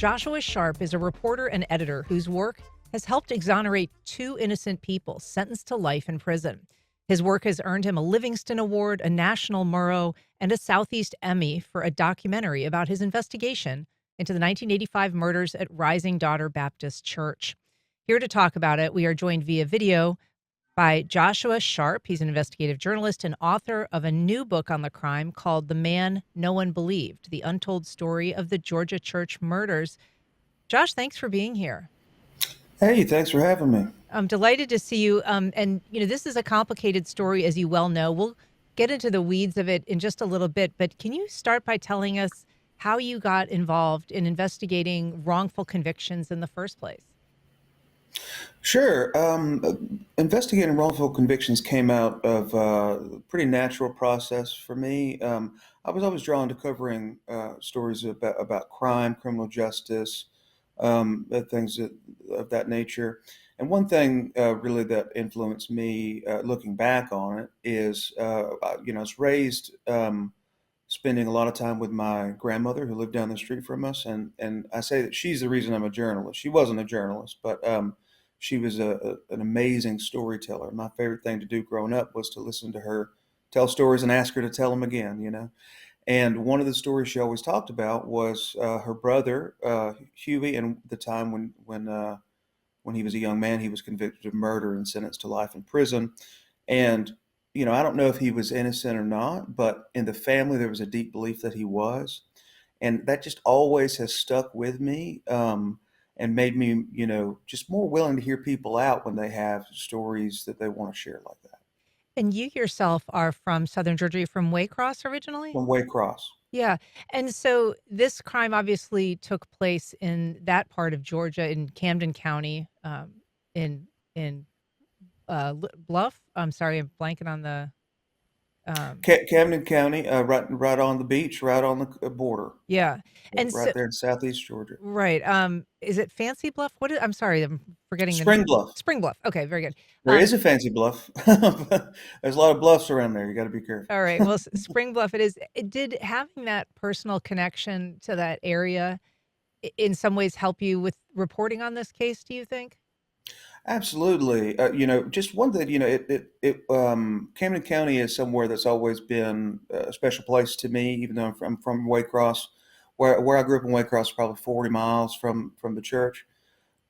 Joshua Sharpe is a reporter and editor whose work has helped exonerate two innocent people sentenced to life in prison. His work has earned him a Livingston Award, a National Murrow, and a Southeast Emmy for a documentary about his investigation into the 1985 murders at Rising Daughter Baptist Church. Here to talk about it, we are joined via video by Joshua Sharpe. He's an investigative journalist and author of a new book on the crime called The Man No One Believed, The Untold Story of the Georgia Church Murders. Josh, thanks for being here. Hey, thanks for having me. I'm delighted to see you. And, this is a complicated story, as you well know. We'll get into the weeds of it in just a little bit. But can you start by telling us how you got involved in investigating wrongful convictions in the first place? Sure. Investigating wrongful convictions came out of a pretty natural process for me. I was always drawn to covering stories about crime, criminal justice, things of that nature. And one thing really that influenced me looking back on it is, I was raised spending a lot of time with my grandmother who lived down the street from us. And I say that she's the reason I'm a journalist. She wasn't a journalist, but she was an amazing storyteller. My favorite thing to do growing up was to listen to her tell stories and ask her to tell them again. And one of the stories she always talked about was her brother, Huey, and the time when he was a young man, he was convicted of murder and sentenced to life in prison. And I don't know if he was innocent or not, but in the family there was a deep belief that he was, and that just always has stuck with me, and made me, just more willing to hear people out when they have stories that they want to share like that. And you yourself are from Southern Georgia. You're from Waycross originally? From Waycross. Yeah. And so this crime obviously took place in that part of Georgia in Camden County, in Bluff. I'm sorry, I'm blanking on the um Camden County, right on the beach, right on the border, yeah. And right so there in southeast Georgia. right. Is it Fancy Bluff? I'm sorry, I'm forgetting the Spring name. Bluff. Spring Bluff. Okay, very good. There is a fancy bluff. There's a lot of bluffs around there. You got to be careful. All right. Well, Spring Bluff it is. It did having that personal connection to that area in some ways help you with reporting on this case, do you think? Absolutely. Just one thing, Camden County is somewhere that's always been a special place to me, even though I'm from Waycross, where I grew up in Waycross, probably 40 miles from the church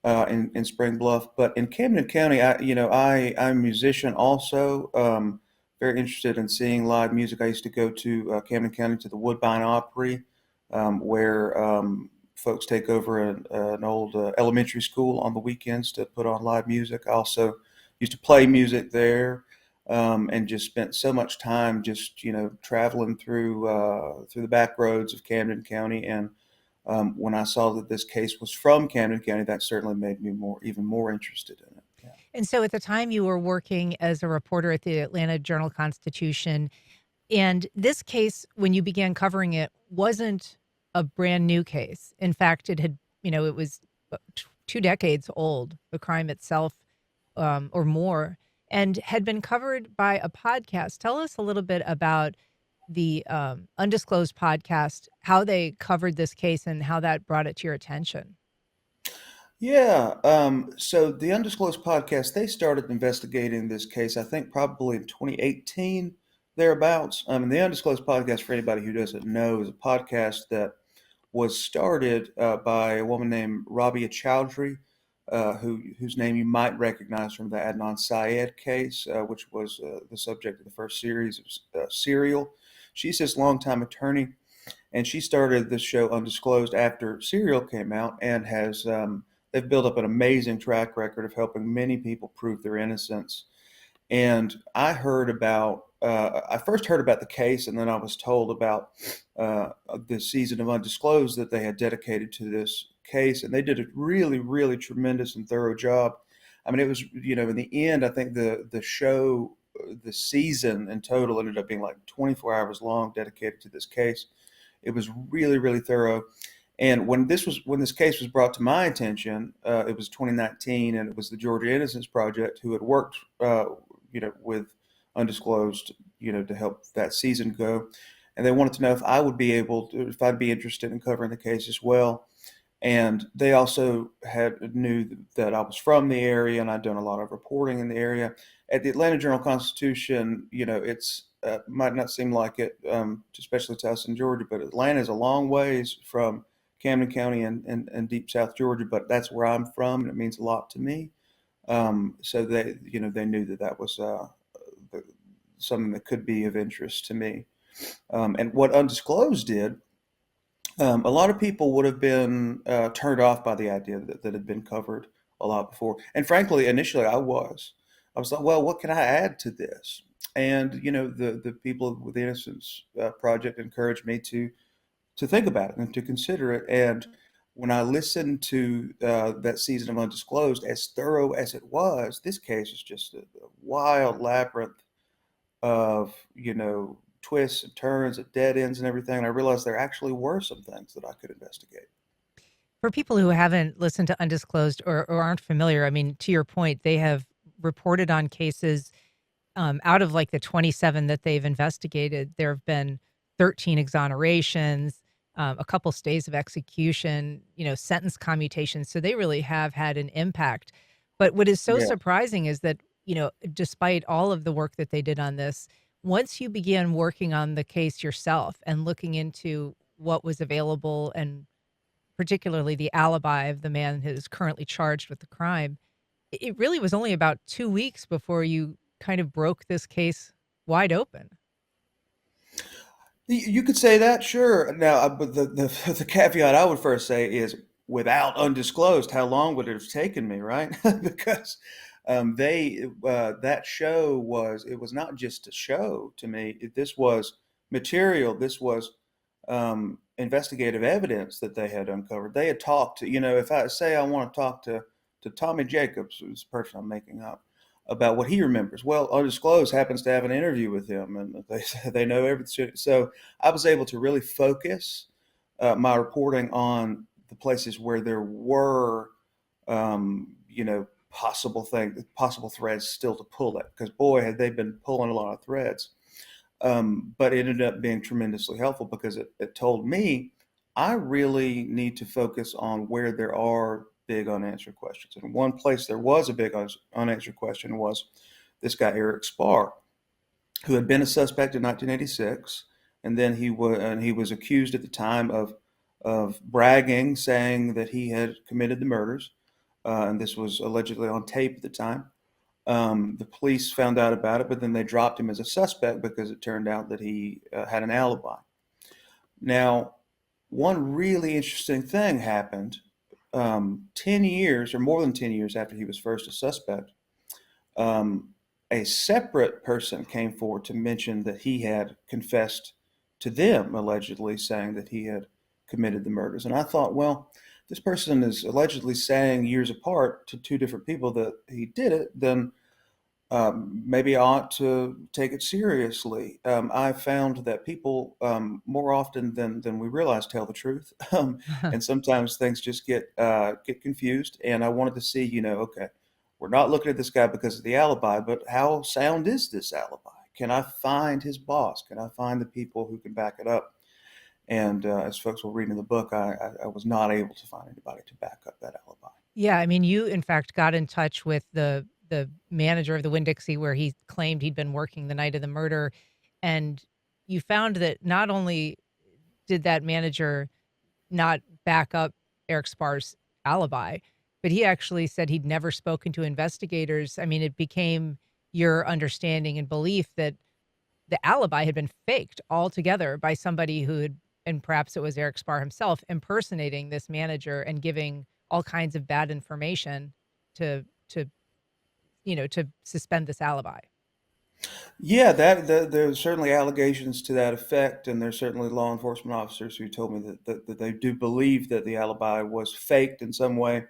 in Spring Bluff. But in Camden County, I'm a musician also, very interested in seeing live music. I used to go to Camden County to the Woodbine Opry, where folks take over an old elementary school on the weekends to put on live music. I also used to play music there, and just spent so much time just traveling through the back roads of Camden County. And when I saw that this case was from Camden County, that certainly made me even more interested in it. Yeah. And so at the time you were working as a reporter at the Atlanta Journal-Constitution, and this case, when you began covering it, wasn't a brand new case. In fact, it was 2 decades old, the crime itself, or more, and had been covered by a podcast. Tell us a little bit about the Undisclosed podcast, how they covered this case and how that brought it to your attention. Yeah. So the Undisclosed Podcast, they started investigating this case, I think probably in 2018, thereabouts. And the Undisclosed Podcast, for anybody who doesn't know, is a podcast that was started by a woman named Rabia Chowdhury, whose name you might recognize from the Adnan Syed case, which was the subject of the first series of Serial. She's this longtime attorney, and she started this show Undisclosed after Serial came out, and has they've built up an amazing track record of helping many people prove their innocence. And I first heard about the case, and then I was told about the season of Undisclosed that they had dedicated to this case, and they did a really, really tremendous and thorough job. I mean, it was, in the end, I think the show, the season in total ended up being like 24 hours long, dedicated to this case. It was really, really thorough. And when this case was brought to my attention, it was 2019, and it was the Georgia Innocence Project who had worked, with Undisclosed, to help that season go, and they wanted to know if I'd be interested in covering the case as well. And they also knew that I was from the area and I'd done a lot of reporting in the area. At the Atlanta Journal-Constitution, it's might not seem like it, especially to us in Georgia, but Atlanta is a long ways from Camden County and deep South Georgia, but that's where I'm from, and it means a lot to me. So they knew that that was something that could be of interest to me. And what Undisclosed did, a lot of people would have been turned off by the idea that had been covered a lot before. And frankly, initially I was. I was like, well, what can I add to this? And the people with the Innocence Project encouraged me to think about it and to consider it. And when I listened to that season of Undisclosed, as thorough as it was, this case is just a wild labyrinth of twists and turns at dead ends and everything. And I realized there actually were some things that I could investigate. For people who haven't listened to Undisclosed or aren't familiar, I mean, to your point, they have reported on cases. Out of like the 27 that they've investigated, there have been 13 exonerations, a couple stays of execution, sentence commutations. So they really have had an impact. But what is so Yeah. surprising is that, despite all of the work that they did on this, once you began working on the case yourself and looking into what was available and particularly the alibi of the man who is currently charged with the crime, it really was only about 2 weeks before you kind of broke this case wide open. You could say that, sure. Now, but the the caveat I would first say is, without Undisclosed, how long would it have taken me, right? Because that show was, it was not just a show to me. This was material. This was investigative evidence that they had uncovered. They had talked to, if I say I want to talk to Tommy Jacobs, who's the person I'm making up, about what he remembers. Well, Undisclosed happens to have an interview with him, and they know everything. So I was able to really focus my reporting on the places where there were, possible threads still to pull at. Because boy, had they been pulling a lot of threads. But it ended up being tremendously helpful because it told me I really need to focus on where there are big unanswered questions. And one place there was a big unanswered question was this guy, Erik Sparre, who had been a suspect in 1986. And then he was accused at the time of bragging, saying that he had committed the murders. And this was allegedly on tape at the time. The police found out about it, but then they dropped him as a suspect because it turned out that he had an alibi. Now, one really interesting thing happened 10 years or more than 10 years after he was first a suspect. Um, a separate person came forward to mention that he had confessed to them, allegedly saying that he had committed the murders. And I thought, well, this person is allegedly saying years apart to two different people that he did it, then maybe I ought to take it seriously. I found that people, more often than we realize, tell the truth, and sometimes things just get confused. And I wanted to see, okay, we're not looking at this guy because of the alibi, but how sound is this alibi? Can I find his boss? Can I find the people who can back it up? And as folks will read in the book, I was not able to find anybody to back up that alibi. Yeah, I mean, you in fact got in touch with the manager of the Winn-Dixie where he claimed he'd been working the night of the murder, and you found that not only did that manager not back up Erik Sparre's alibi, but he actually said he'd never spoken to investigators. I mean, it became your understanding and belief that the alibi had been faked altogether by somebody who had, and perhaps it was Erik Sparre himself, impersonating this manager and giving all kinds of bad information to to suspend this alibi. Yeah, there's certainly allegations to that effect, and there's certainly law enforcement officers who told me that they do believe that the alibi was faked in some way.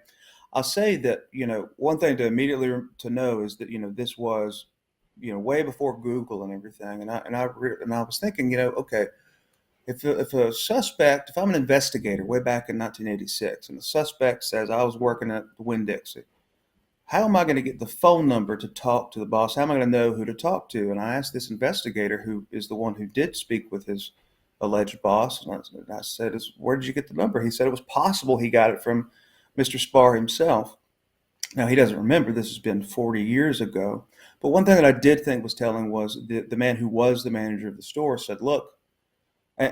I'll say that, one thing to immediately to know is that, this was, way before Google and everything. And I was thinking, okay, if a suspect, if I'm an investigator way back in 1986, and the suspect says I was working at the Winn-Dixie, how am I going to get the phone number to talk to the boss? How am I going to know who to talk to? And I asked this investigator, who is the one who did speak with his alleged boss. And I said, where did you get the number? He said it was possible he got it from Mr. Sparre himself. Now, he doesn't remember. This has been 40 years ago. But one thing that I did think was telling was the man who was the manager of the store said, look, uh,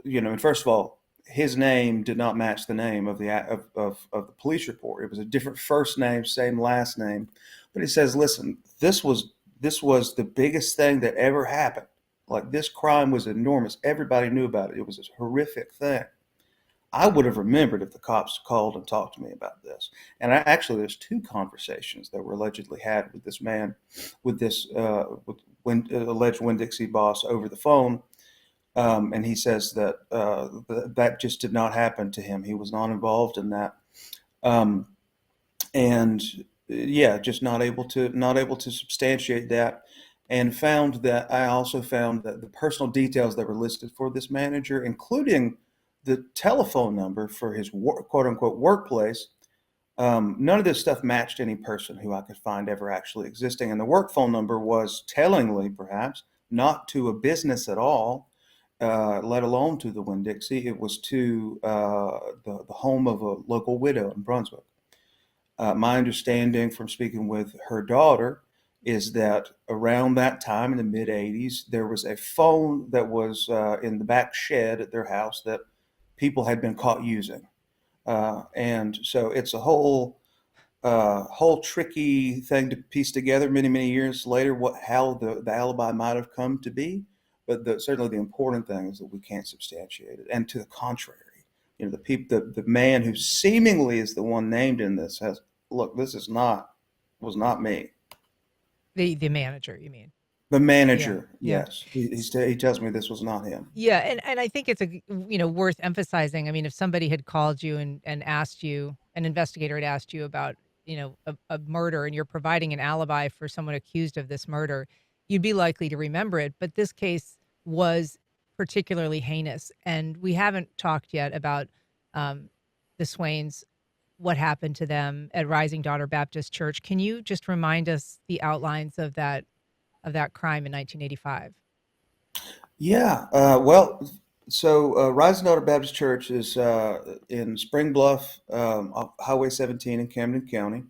and first of all, his name did not match the name of the police report. It was a different first name, same last name. But he says, listen, this was the biggest thing that ever happened. Like, this crime was enormous. Everybody knew about it. It was a horrific thing. I would have remembered if the cops called and talked to me about this. And actually, there's two conversations that were allegedly had with this man, with this alleged Winn-Dixie boss over the phone. And he says that that just did not happen to him. He was not involved in that. Um, and yeah, just not able to substantiate that. And I also found that the personal details that were listed for this manager, including the telephone number for his quote unquote workplace, none of this stuff matched any person who I could find ever actually existing. And the work phone number was, tellingly perhaps, not to a business at all, let alone to the Winn-Dixie. It was to the home of a local widow in Brunswick. My understanding from speaking with her daughter is that around that time in the mid 80s, there was a phone that was in the back shed at their house that people had been caught using. And so it's a whole tricky thing to piece together many, many years later, how the alibi might have come to be. But certainly the important thing is that we can't substantiate it. And to the contrary, the man who seemingly is the one named in this has, look, was not me. The manager, you mean? The Yeah, manager, yeah. yes, he tells me this was not him. Yeah, and I think it's worth emphasizing. I mean, if somebody had called you and asked you, an investigator had asked you about, a murder, and you're providing an alibi for someone accused of this murder, you'd be likely to remember it. But this case was particularly heinous, and we haven't talked yet about um, the Swains, what happened to them at Rising Daughter Baptist Church. Can you just remind us the outlines of that crime in 1985? Yeah, well, so Rising Daughter Baptist Church is in Spring Bluff, off Highway 17 in Camden County.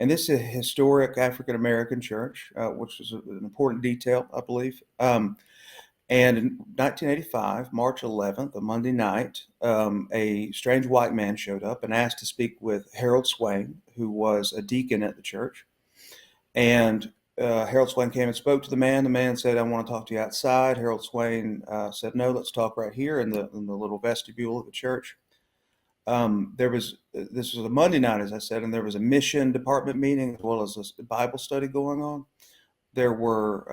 And this is a historic African American church, which is an important detail, I believe. And in 1985, March 11th, a Monday night, a strange white man showed up and asked to speak with Harold Swain, who was a deacon at the church. And Harold Swain came and spoke to the man. The man said, "I want to talk to you outside." Harold Swain said, "No, let's talk right here in the little vestibule of the church." This was a Monday night, as I said, and there was a mission department meeting as well as a Bible study going on. There were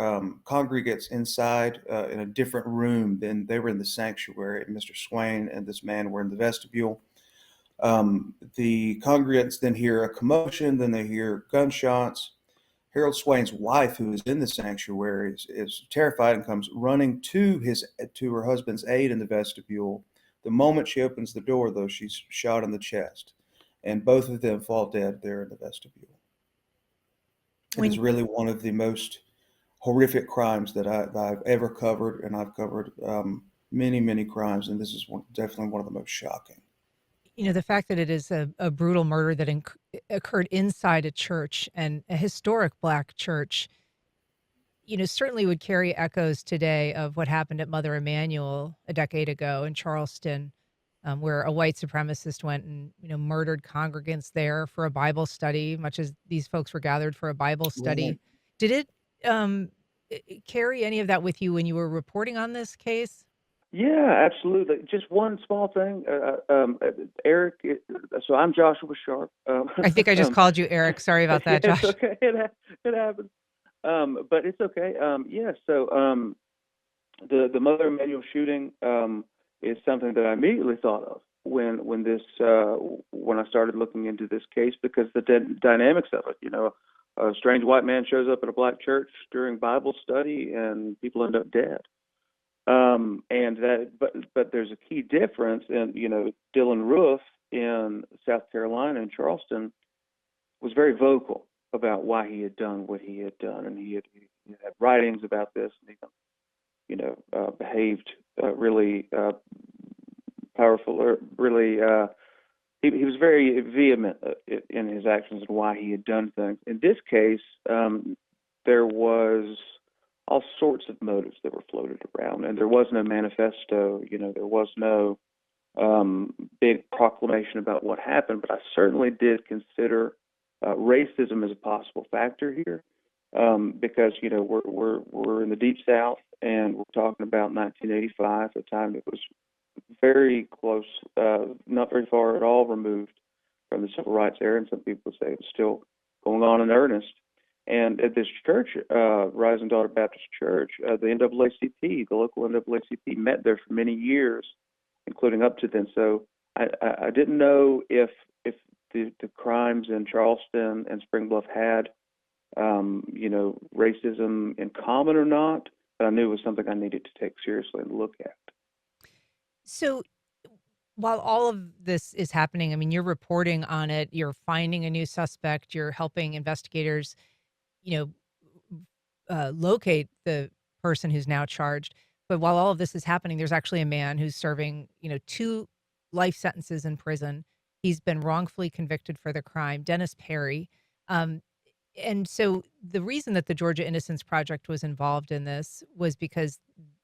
congregants inside in a different room than they were in the sanctuary. Mr. Swain and this man were in the vestibule. The congregants then hear a commotion, then they hear gunshots. Harold Swain's wife, who is in the sanctuary, is terrified and comes running to her husband's aid in the vestibule. The moment she opens the door, though, she's shot in the chest, and both of them fall dead there in the vestibule. It is When really one of the most horrific crimes that I've ever covered, and I've covered many, many crimes, and this is definitely one of the most shocking. the fact that it is a brutal murder that occurred inside a church, and a historic Black church, certainly would carry echoes today of what happened at Mother Emanuel a decade ago in Charleston, where a white supremacist went and murdered congregants there for a Bible study, much as these folks were gathered for a Bible Right. study. Did it carry any of that with you when you were reporting on this case? Yeah, absolutely. Just one small thing, Erik. So I'm Joshua Sharpe. I think I just Um, called you Erik. Sorry about yeah, that, it's Josh. okay. It happens. But it's okay. Yeah. So the Mother Emanuel shooting is something that I immediately thought of when I started looking into this case, because the dynamics of it. A strange white man shows up at a Black church during Bible study, and people end up dead. But there's a key difference, and Dylan Roof in South Carolina, in Charleston, was very vocal about why he had done what he had done, and he had writings about this, and even behaved really powerful, or really he was very vehement in his actions and why he had done things. In this case, there was all sorts of motives that were floated around, and there was no manifesto. There was no big proclamation about what happened. But I certainly did consider racism as a possible factor here, because we're in the Deep South, and we're talking about 1985, a time that was very close, not very far at all removed from the civil rights era, and some people would say it was still going on in earnest. And at this church, Rising Daughter Baptist Church, the NAACP, the local NAACP, met there for many years, including up to then. So I didn't know if the crimes in Charleston and Spring Bluff had racism in common or not, but I knew it was something I needed to take seriously and look at. So while all of this is happening, I mean, you're reporting on it, you're finding a new suspect, you're helping investigators, you locate the person who's now charged. But while all of this is happening, there's actually a man who's serving, 2 life sentences in prison. He's been wrongfully convicted for the crime, Dennis Perry. Um, and so the reason that the Georgia Innocence Project was involved in this was because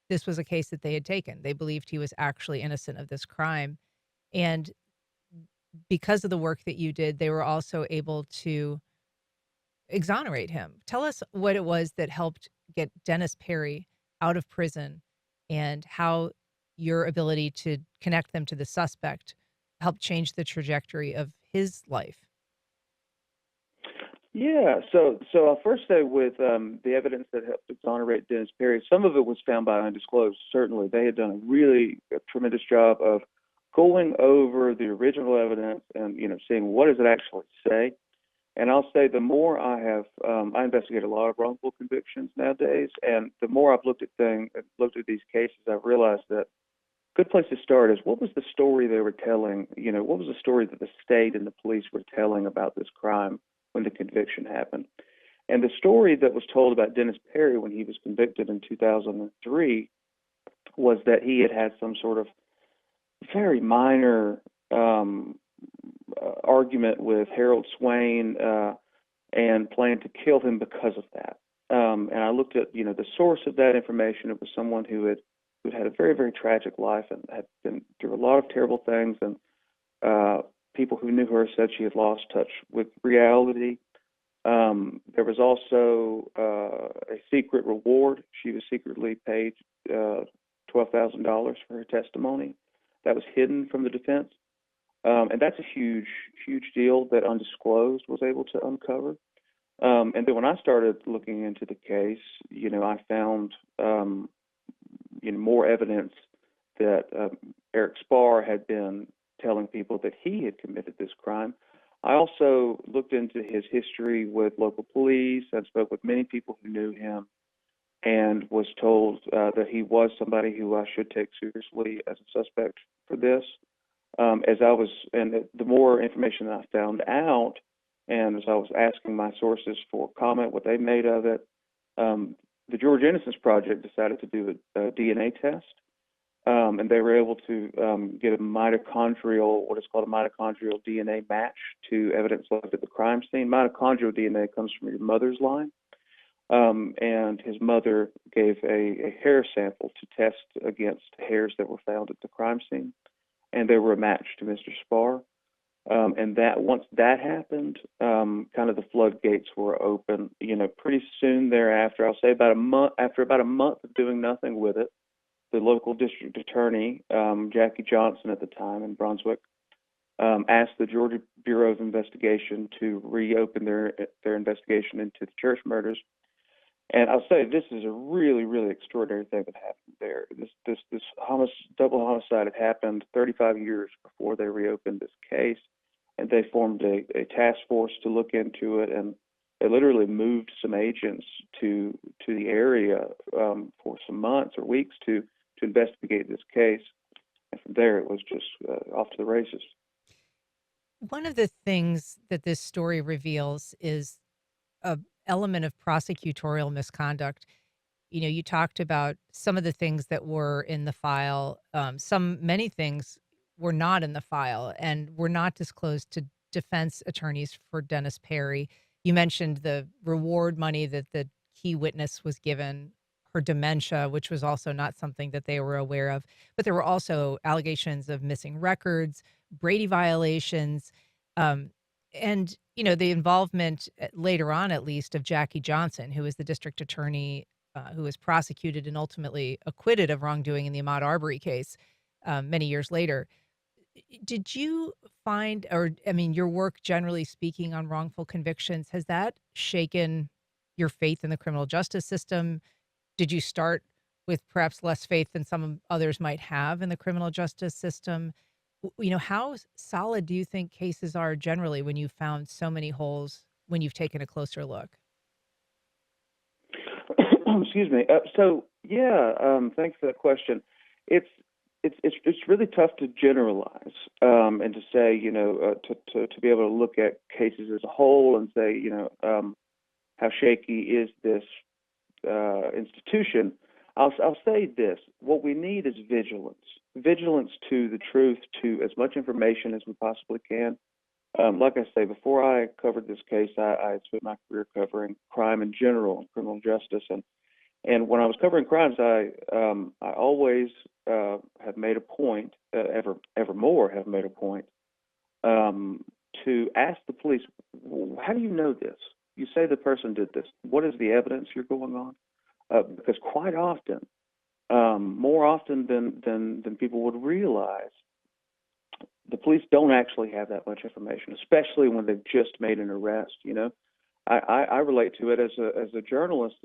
this was a case that they had taken. They believed he was actually innocent of this crime. And because of the work that you did, they were also able to exonerate him. Tell us what it was that helped get Dennis Perry out of prison, and how your ability to connect them to the suspect helped change the trajectory of his life. Yeah, so I'll first say with the evidence that helped exonerate Dennis Perry, some of it was found by undisclosed. Certainly, they had done a tremendous job of going over the original evidence and seeing what does it actually say. And I'll say the more I investigate a lot of wrongful convictions nowadays, and the more I've looked at these cases, I've realized that a good place to start is, what was the story they were telling? What was the story that the state and the police were telling about this crime when the conviction happened? And the story that was told about Dennis Perry when he was convicted in 2003 was that he had some sort of very minor argument with Harold Swain, and planned to kill him because of that. And I looked at the source of that information. It was someone who had a very, very tragic life and had been through a lot of terrible things, and people who knew her said she had lost touch with reality. There was also a secret reward. She was secretly paid $12,000 for her testimony that was hidden from the defense. And that's a huge, huge deal that undisclosed was able to uncover. And then when I started looking into the case, I found more evidence that Erik Sparre had been telling people that he had committed this crime. I also looked into his history with local police and spoke with many people who knew him, and was told that he was somebody who I should take seriously as a suspect for this. And the more information that I found out, and as I was asking my sources for comment, what they made of it, the Georgia Innocence Project decided to do a DNA test, and they were able to get what is called a mitochondrial DNA match to evidence left at the crime scene. Mitochondrial DNA comes from your mother's line, and his mother gave a hair sample to test against hairs that were found at the crime scene, and they were a match to Mr. Sparre. And that once that happened, kind of the floodgates were open. Pretty soon thereafter, I'll say after about a month of doing nothing with it, the local district attorney, Jackie Johnson at the time in Brunswick, asked the Georgia Bureau of Investigation to reopen their investigation into the church murders. And I'll say this is a really, really extraordinary thing that happened there. This double homicide had happened 35 years before they reopened this case, and they formed a task force to look into it, and they literally moved some agents to the area for some months or weeks to investigate this case. And from there, it was just off to the races. One of the things that this story reveals is a element of prosecutorial misconduct. You talked about some of the things that were in the file. Many things were not in the file and were not disclosed to defense attorneys for Dennis Perry. You mentioned the reward money that the key witness was given, her dementia, which was also not something that they were aware of. But there were also allegations of missing records, Brady violations, um, and the involvement later on, at least, of Jackie Johnson, who was the district attorney who was prosecuted and ultimately acquitted of wrongdoing in the Ahmaud Arbery case many years later. Did you find, or I mean, your work generally speaking on wrongful convictions, has that shaken your faith in the criminal justice system? Did you start with perhaps less faith than some others might have in the criminal justice system? How solid do you think cases are generally when you've found so many holes when you've taken a closer look? Excuse me. Thanks for that question. It's really tough to generalize and to say, to be able to look at cases as a whole and say, how shaky is this institution. I'll say this: what we need is vigilance to the truth, to as much information as we possibly can. Like I say, before I covered this case, I spent my career covering crime in general and criminal justice, and when I was covering crimes, I always have made a point, evermore have made a point, to ask the police, how do you know this? You say the person did this. What is the evidence you're going on? Because quite often, more often than people would realize, the police don't actually have that much information, especially when they've just made an arrest. I relate to it as a journalist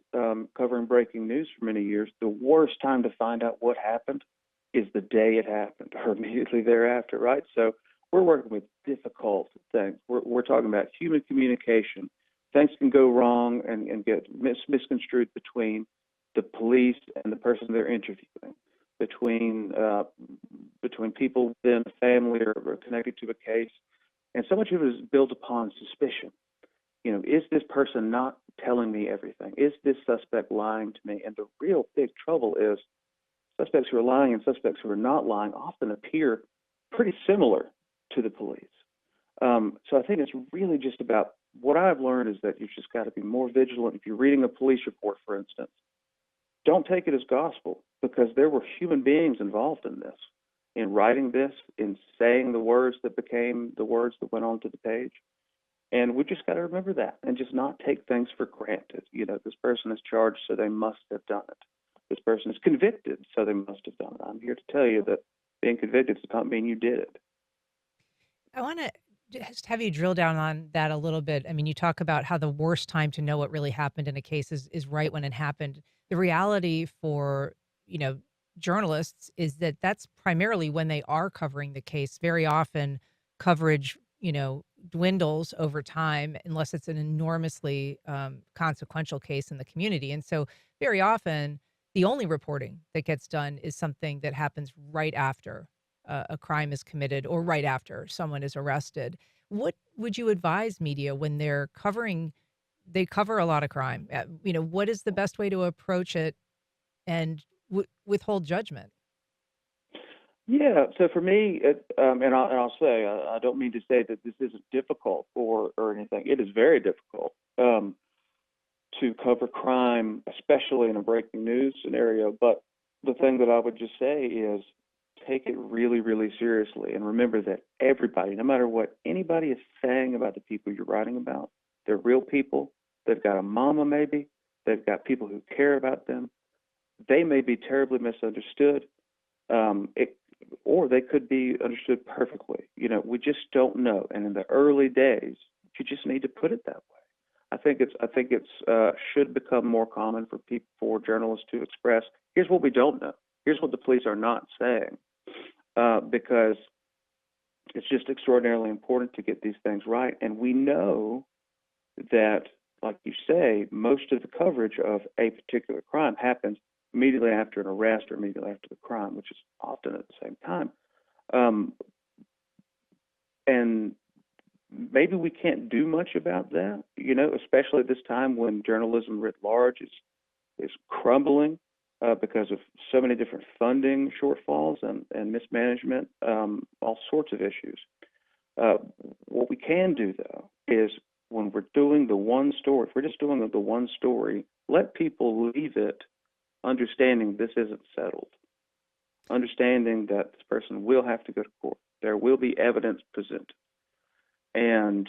covering breaking news for many years. The worst time to find out what happened is the day it happened or immediately thereafter, right? So we're working with difficult things. We're talking about human communication. Things can go wrong and get misconstrued between the police and the person they're interviewing, between people within a family or connected to a case. And so much of it is built upon suspicion. Is this person not telling me everything? Is this suspect lying to me? And the real big trouble is suspects who are lying and suspects who are not lying often appear pretty similar to the police. So I think it's really just about, what I've learned is that you've just got to be more vigilant. If you're reading a police report, for instance, don't take it as gospel, because there were human beings involved in this, in writing this, in saying the words that became the words that went onto the page. And we just got to remember that and just not take things for granted. This person is charged, so they must have done it. This person is convicted, so they must have done it. I'm here to tell you that being convicted does not mean you did it. I want to just have you drill down on that a little bit. I mean, you talk about how the worst time to know what really happened in a case is right when it happened. The reality for, you know, journalists is that that's primarily when they are covering the case. Very often coverage, dwindles over time unless it's an enormously consequential case in the community. And so very often the only reporting that gets done is something that happens right after a crime is committed or right after someone is arrested. What would you advise media when they're covering? They cover a lot of crime. What is the best way to approach it and withhold judgment? Yeah. So for me, I'll say, I don't mean to say that this isn't difficult or anything. It is very difficult to cover crime, especially in a breaking news scenario. But the thing that I would just say is, take it really, really seriously, and remember that everybody, no matter what anybody is saying about the people you're writing about, they're real people. They've got a mama, maybe. They've got people who care about them. They may be terribly misunderstood. Or they could be understood perfectly. We just don't know. And in the early days, you just need to put it that way. I think it's should become more common for journalists to express, here's what we don't know. Here's what the police are not saying, because it's just extraordinarily important to get these things right. And we know that, like you say, most of the coverage of a particular crime happens immediately after an arrest or immediately after the crime, which is often at the same time. And maybe we can't do much about that, especially at this time when journalism writ large is is crumbling because of so many different funding shortfalls and mismanagement, all sorts of issues. What we can do, though, is when we're doing the one story, if we're just doing the one story, let people leave it understanding this isn't settled, understanding that this person will have to go to court. There will be evidence presented. And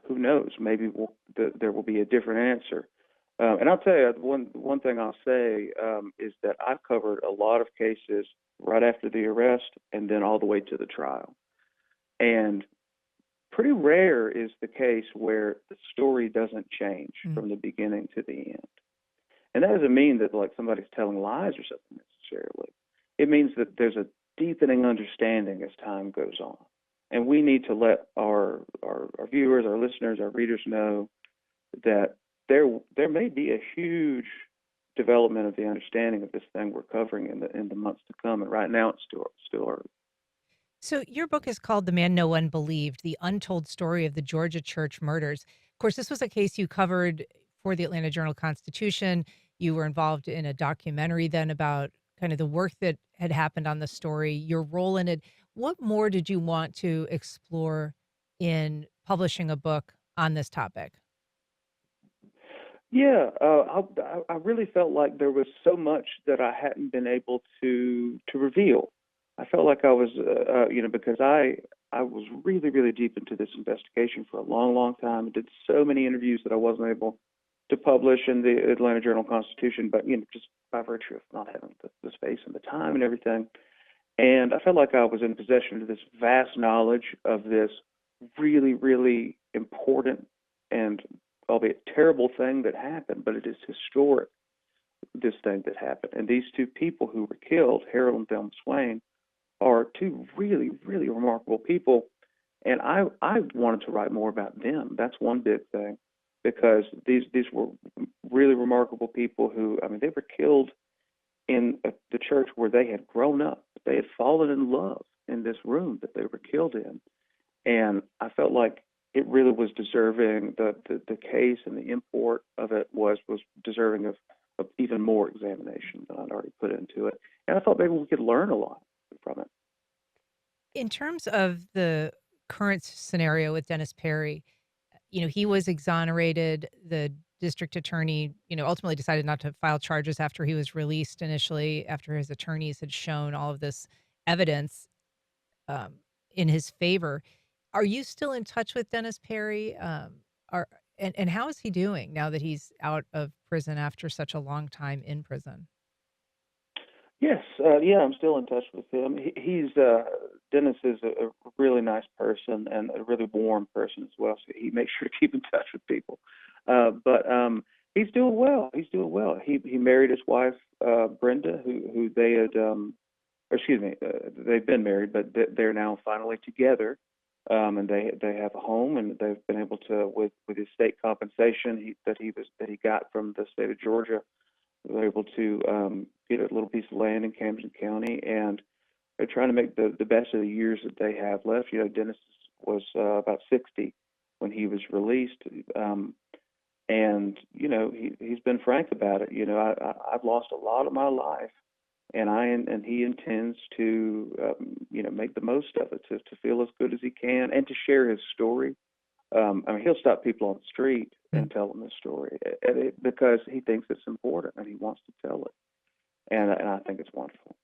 who knows, maybe there will be a different answer. And I'll tell you, one thing I'll say is that I've covered a lot of cases right after the arrest and then all the way to the trial. And pretty rare is the case where the story doesn't change from the beginning to the end. And that doesn't mean that like somebody's telling lies or something necessarily. It means that there's a deepening understanding as time goes on. And we need to let our viewers, our listeners, our readers know that there may be a huge development of the understanding of this thing we're covering in the months to come. And right now it's still early. So your book is called The Man No One Believed, The Untold Story of the Georgia Church Murders. Of course, this was a case you covered for the Atlanta Journal-Constitution. You were involved in a documentary then about kind of the work that had happened on the story, your role in it. What more did you want to explore in publishing a book on this topic? Yeah, I really felt like there was so much that I hadn't been able to reveal. I felt like I was, because I was really, really deep into this investigation for a long, long time. I did so many interviews that I wasn't able to publish in the Atlanta Journal-Constitution, but just by virtue of not having the space and the time and everything. And I felt like I was in possession of this vast knowledge of this really, really important and albeit terrible thing that happened, but it is historic, this thing that happened. And these two people who were killed, Harold and Thelma Swain, are two really, really remarkable people. And I wanted to write more about them. That's one big thing, because these were really remarkable people who, they were killed in the church where they had grown up. They had fallen in love in this room that they were killed in. And I felt like it really was deserving, the case and the import of it was deserving of even more examination than I'd already put into it. And I thought maybe we could learn a lot from it. In terms of the current scenario with Dennis Perry, he was exonerated. The district attorney, ultimately decided not to file charges after he was released initially, after his attorneys had shown all of this evidence um, in his favor. Are you still in touch with Dennis Perry? And how is he doing now that he's out of prison after such a long time in prison? Yes, I'm still in touch with him. He's Dennis is a really nice person and a really warm person as well. So he makes sure to keep in touch with people. But he's doing well. He's doing well. He married his wife Brenda, who they had, they've been married, but they're now finally together. And they have a home, and they've been able to, with his state compensation that he got from the state of Georgia, they were able to get a little piece of land in Camden County, and they're trying to make the best of the years that they have left. Dennis was about 60 when he was released, and he's been frank about it. I've lost a lot of my life, and he intends to make the most of it, to feel as good as he can and to share his story. He'll stop people on the street and tell them his story because he thinks it's important and he wants to tell it. And I think it's wonderful.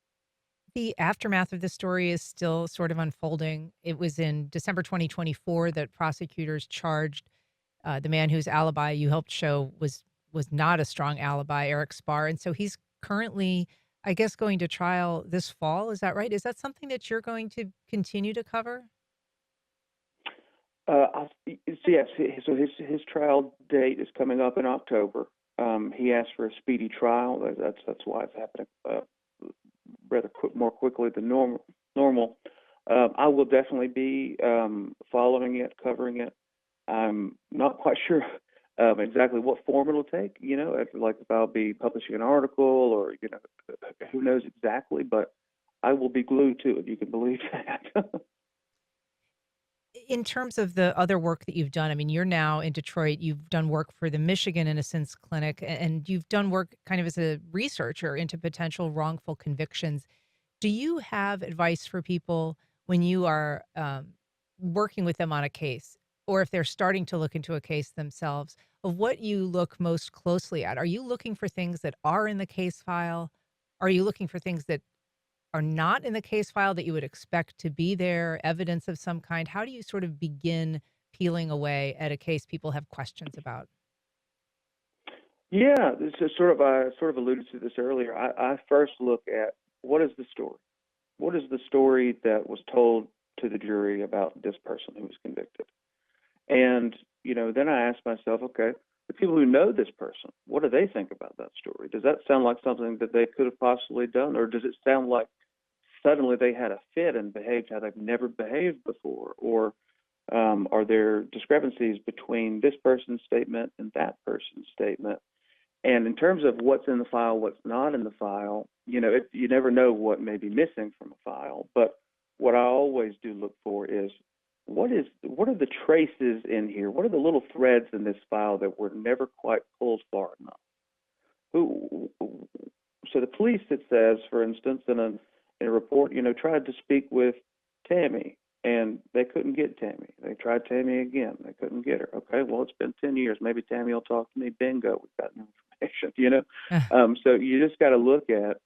The aftermath of this story is still sort of unfolding. It was in December 2024 that prosecutors charged the man whose alibi you helped show was not a strong alibi, Erik Sparre. And so he's currently, I guess, going to trial this fall. Is that right? Is that something that you're going to continue to cover? Yes. So his trial date is coming up in October. He asked for a speedy trial. That's why it's happening more quickly than normal. I will definitely be following it, covering it. I'm not quite sure exactly what form it'll take. If I'll be publishing an article or who knows exactly. But I will be glued to it. You can believe that. In terms of the other work that you've done, I mean, you're now in Detroit. You've done work for the Michigan Innocence Clinic, and you've done work kind of as a researcher into potential wrongful convictions. Do you have advice for people when you are working with them on a case, or if they're starting to look into a case themselves, of what you look most closely at? Are you looking for things that are in the case file? Are you looking for things that are not in the case file that you would expect to be there, evidence of some kind? How do you sort of begin peeling away at a case people have questions about? Yeah, this is sort of I sort of alluded to this earlier. I first look at what is the story? What is the story that was told to the jury about this person who was convicted? And, then I ask myself, okay, the people who know this person, what do they think about that story? Does that sound like something that they could have possibly done? Or does it sound like suddenly they had a fit and behaved how they've never behaved before? Or are there discrepancies between this person's statement and that person's statement? And in terms of what's in the file, what's not in the file, you never know what may be missing from a file. But what I always do look for is what are the traces in here? What are the little threads in this file that were never quite pulled far enough? Who? So the police, it says, for instance, in a report, tried to speak with Tammy, and they couldn't get Tammy. They tried Tammy again. They couldn't get her. Okay, well, it's been 10 years. Maybe Tammy will talk to me. Bingo, we've got new information, So you just got to look at,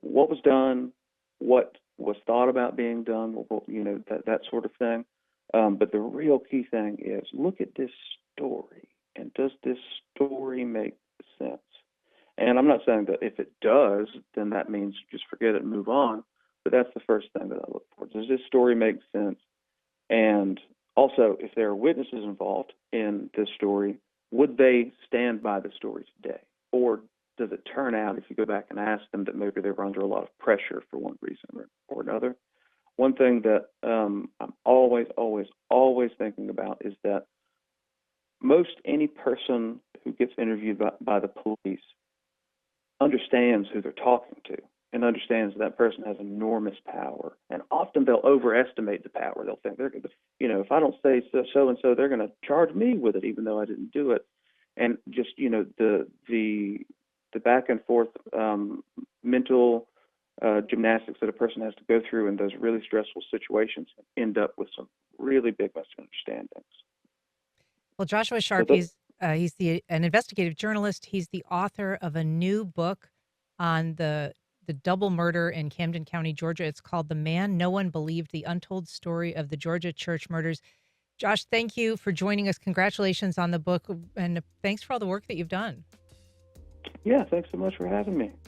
what was done, what was thought about being done, that sort of thing. But the real key thing is look at this story, and does this story make sense? And I'm not saying that if it does, then that means just forget it and move on. But that's the first thing that I look for. Does this story make sense? And also, if there are witnesses involved in this story, would they stand by the story today? Or does it turn out, if you go back and ask them, that maybe they were under a lot of pressure for one reason or another? One thing that I'm always, always, always thinking about is that most any person who gets interviewed by the police understands who they're talking to and understands that person has enormous power. And often they'll overestimate the power. They'll think they're going to, if I don't say so and so, they're going to charge me with it, even though I didn't do it. And just, the back and forth mental gymnastics that a person has to go through in those really stressful situations end up with some really big misunderstandings. Well, Joshua Sharpe, he's an investigative journalist. He's the author of a new book on the double murder in Camden County, Georgia. It's called "The Man No One Believed: The Untold Story of the Georgia Church Murders." Josh, thank you for joining us. Congratulations on the book, and thanks for all the work that you've done. Yeah, thanks so much for having me.